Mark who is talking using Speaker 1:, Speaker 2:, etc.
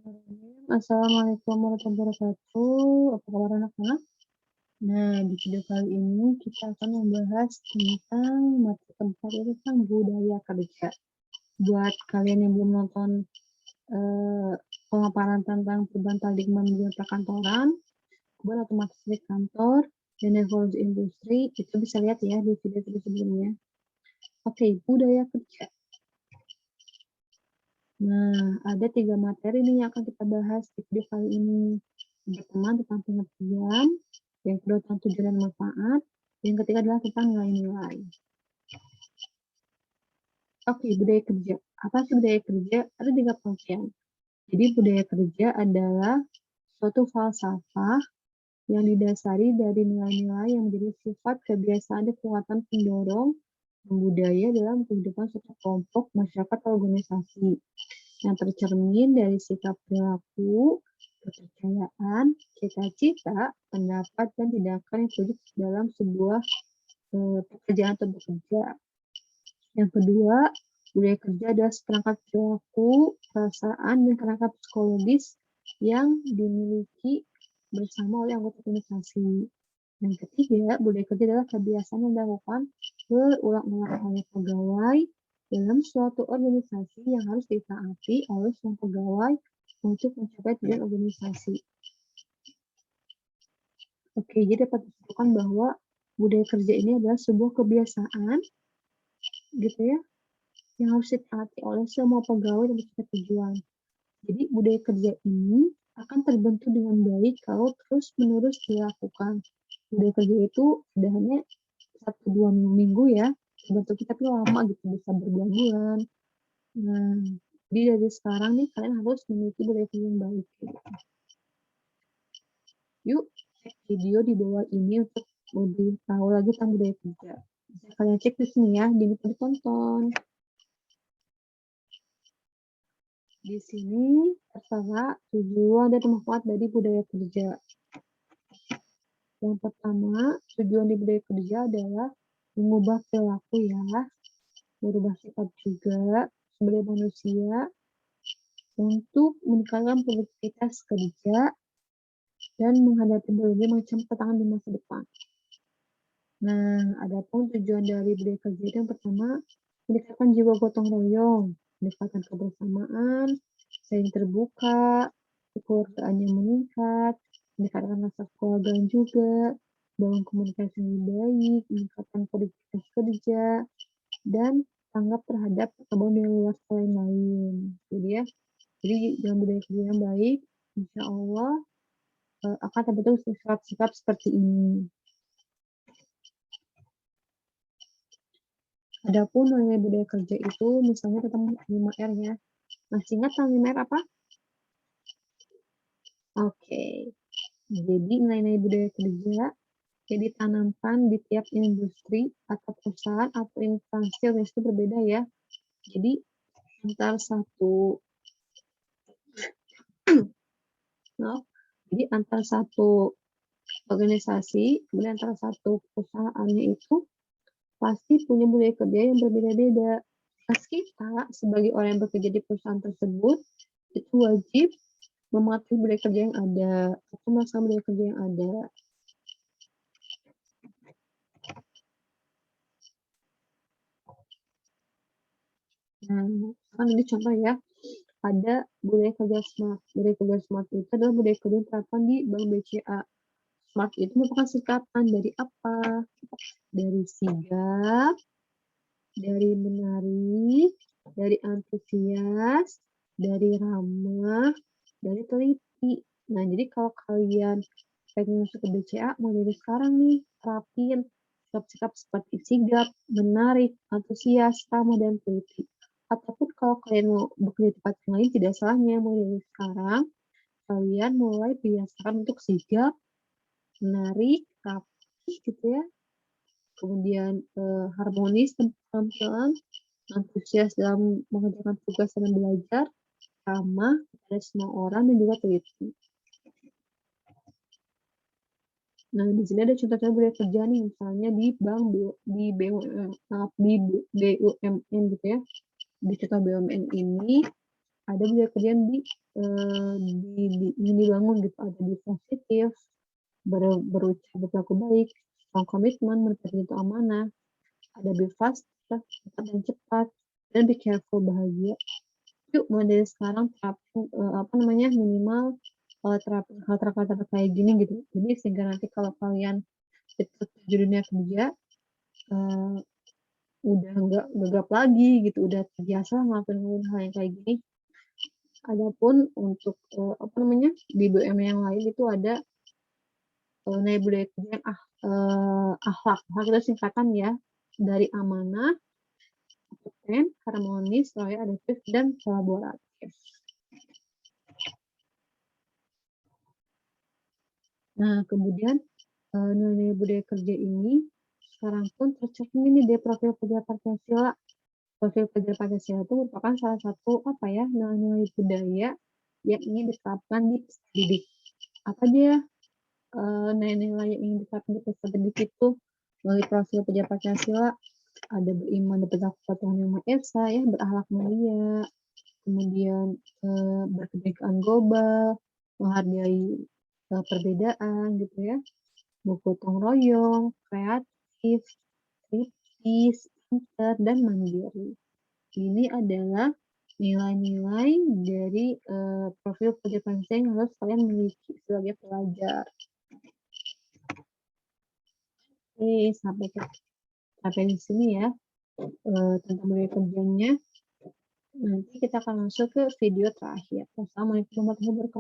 Speaker 1: Assalamualaikum warahmatullahi wabarakatuh. Apa kabar anak-anak? Nah, di video kali ini kita akan membahas tentang materi keempat yaitu tentang budaya kerja. Buat kalian yang belum nonton pemaparan tentang perubahan paradigma media perkantoran, perubahan otomatis di kantor, dan evolusi industri, itu bisa lihat ya di video sebelumnya. Oke, budaya kerja. Nah, ada 3 materi nih yang akan kita bahas di video kali ini. Yang pertama tentang pengertian, yang kedua tentang tujuan dan manfaat, yang ketiga adalah tentang nilai-nilai. Oke, budaya kerja. Apa sih budaya kerja? Ada 3 pengertian. Jadi budaya kerja adalah suatu falsafah yang didasari dari nilai-nilai yang menjadi sifat, kebiasaan, dan kekuatan pendorong budaya dalam kehidupan suatu kelompok, masyarakat, atau organisasi yang tercermin dari sikap perilaku, kepercayaan, cita-cita, pendapat, dan tindakan yang terwujud dalam sebuah pekerjaan atau bekerja. Yang kedua, budaya kerja adalah seperangkat perilaku, perasaan, dan kerangka psikologis yang dimiliki bersama oleh anggota organisasi. Yang ketiga, budaya kerja adalah kebiasaan yang dilakukan berulang-ulang oleh pegawai dalam suatu organisasi yang harus ditaati oleh semua pegawai untuk mencapai tujuan organisasi. Oke, jadi dapat disimpulkan bahwa budaya kerja ini adalah sebuah kebiasaan, gitu ya, yang harus ditaati oleh semua pegawai dan mencapai tujuan. Jadi budaya kerja ini akan terbentuk dengan baik kalau terus-menerus dilakukan. Budaya kerja itu tidak hanya 1-2 minggu ya, terbentuknya tapi lama gitu, bisa berbulan-bulan. Nah, jadi dari sekarang nih kalian harus memiliki budaya kerja yang baik. Gitu. Yuk, cek video di bawah ini untuk lebih tahu lagi tentang budaya kerja. Bisa kalian cek di sini ya, jangan lupa ditonton. Di sini tertera tujuan dan manfaat dari budaya kerja. Yang pertama, tujuan di budaya kerja adalah mengubah perilaku ya, merubah sifat juga sebagai manusia untuk meningkatkan produktivitas kerja dan menghadapi berbagai macam tantangan di masa depan. Nah, adapun tujuan dari budaya kerja itu yang pertama, meningkatkan jiwa gotong royong, meningkatkan kebersamaan, saling terbuka, kekeluargaannya meningkat, meningkatkan rasa kekeluargaan juga, bangun komunikasi yang baik, meningkatkan produktivitas kerja, dan tanggap terhadap perkembangan yang luas lain-lain. Jadi ya, dalam budaya kerja yang baik, insya Allah akan terbentuk sikap-sikap seperti ini. Adapun nilai budaya kerja itu misalnya tentang 5R ya. Masih ingat tentang 5R apa? Oke. Jadi nilai-nilai budaya kerja yang ditanamkan di tiap industri atau perusahaan atau instansi organisasi berbeda ya. Jadi antar satu antar satu organisasi, kemudian antara satu perusahaannya itu pasti punya budaya kerja yang berbeda-beda. Nah, kita sebagai orang yang bekerja di perusahaan tersebut itu wajib mematuhi budaya kerja yang ada atau melaksanakan budaya kerja yang ada. Nah, kan ini contoh ya, ada budaya kerja smart. Budaya kerja smart itu adalah budaya kerja yang diterapkan di Bank BCA. Smart itu merupakan singkatan dari apa? Dari sigap, dari menarik, dari antusias, dari ramah, dari teliti. Nah, jadi kalau kalian pengen masuk ke BCA, mulai dari sekarang nih, terapin sikap-sikap seperti sigap, menarik, antusias, ramah, dan teliti. Ataupun kalau kalian mau bekerja di tempat yang lain, tidak salahnya mulai dari sekarang, kalian mulai biasakan untuk sigap, menarik, rapi, gitu ya. Kemudian harmonis penampilan, antusias dalam mengerjakan tugas dan belajar, ramah kepada semua orang, dan juga teliti. Nah, di sini ada contoh-contoh budaya kerja nih, misalnya di bank, di BUMN gitu ya. Di contoh BUMN ini, ada budaya kerja yang ingin dibangun gitu, ada di positif, berucap berlaku baik, strong komitmen, menepati itu amanah, ada be fast, cepat dan cepat, dan be careful bahagia. Yuk mulai dari sekarang terapin minimal terapin kata-kata kayak gini gitu. Jadi sehingga nanti kalau kalian itu di dunia kerja udah nggak gegap lagi gitu, udah terbiasa ngelakuin hal yang kayak gini. Adapun untuk di BUMN yang lain itu ada nilai budaya kerja yang akhlak. Akhlak itu singkatan ya dari amanah, kompeten, harmonis, loyal, adaptif, dan kolaboratif. Nah, kemudian nilai budaya kerja ini sekarang pun tercermin nih di profil pejabat Pancasila. Profil pejabat Pancasila itu merupakan salah satu nilai-nilai budaya yang ingin diterapkan di peserta didik. Apa dia nilai-nilai yang ingin diterapkan di peserta didik itu? Melalui profil pejabat Pancasila ada beriman dan bertakwa Tuhan Yang Maha Esa, ya, berakhlak mulia, kemudian berkebinekaan global, menghargai perbedaan gitu ya, bergotong royong, kreatif, kritis, pintar, dan mandiri. Ini adalah nilai-nilai dari profil pejabat Pancasila yang harus kalian miliki sebagai pelajar. Oke, sampai di sini ya tentang budaya kerjanya. Nanti kita akan masuk ke video terakhir. Wassalamualaikum warahmatullahi wabarakatuh.